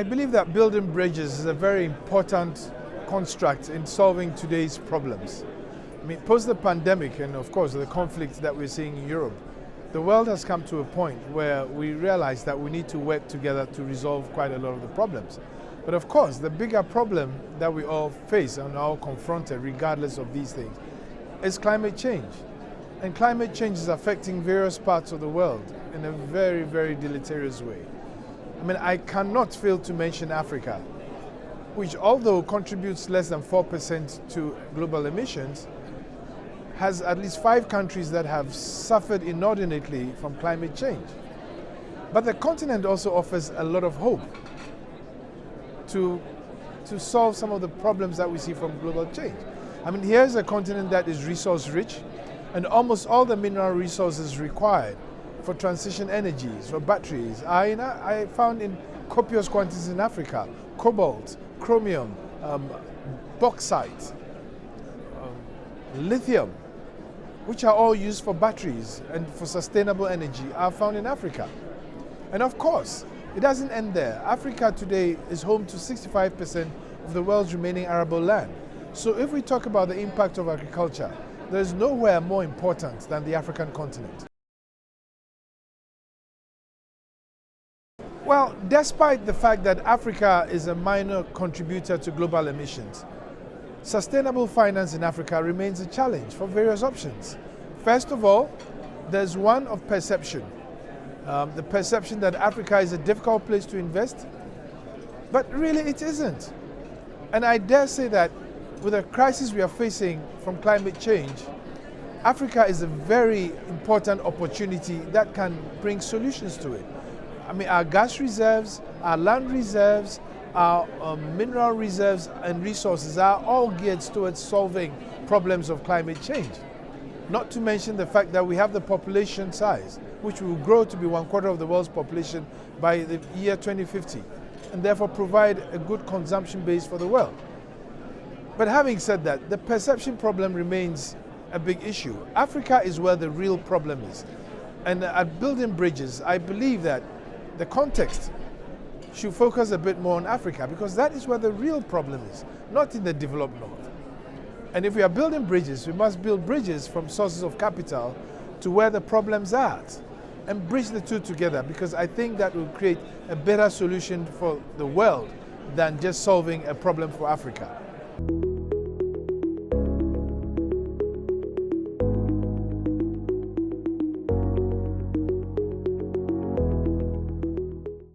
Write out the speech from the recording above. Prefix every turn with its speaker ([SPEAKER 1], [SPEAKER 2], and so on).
[SPEAKER 1] I believe that building bridges is a very important construct in solving today's problems. I mean, post the pandemic and of course the conflict that we're seeing in Europe, the world has come to a point where we realize that we need to work together to resolve quite a lot of the problems. But of course, the bigger problem that we all face and are all confronted regardless of these things is climate change. And climate change is affecting various parts of the world in a very, very deleterious way. I mean, I cannot fail to mention Africa, which although contributes less than 4% to global emissions, has at least 5 countries that have suffered inordinately from climate change. But the continent also offers a lot of hope to solve some of the problems that we see from global change. I mean, here's a continent that is resource rich and almost all the mineral resources required for transition energies, for batteries, I found in copious quantities in Africa: cobalt, chromium, bauxite, lithium, which are all used for batteries and for sustainable energy, are found in Africa. And of course, it doesn't end there. Africa today is home to 65% of the world's remaining arable land. So if we talk about the impact of agriculture, there's nowhere more important than the African continent. Well, despite the fact that Africa is a minor contributor to global emissions, sustainable finance in Africa remains a challenge for various options. First of all, there's one of perception. The perception that Africa is a difficult place to invest, but really it isn't. And I dare say that with the crisis we are facing from climate change, Africa is a very important opportunity that can bring solutions to it. I mean, our gas reserves, our land reserves, our mineral reserves and resources are all geared towards solving problems of climate change. Not to mention the fact that we have the population size, which will grow to be 1/4 of the world's population by the year 2050, and therefore provide a good consumption base for the world. But having said that, the perception problem remains a big issue. Africa is where the real problem is. And at building bridges, I believe that the context should focus a bit more on Africa, because that is where the real problem is, not in the developed north. And if we are building bridges, we must build bridges from sources of capital to where the problems are at, and bridge the two together, because I think that will create a better solution for the world than just solving a problem for Africa.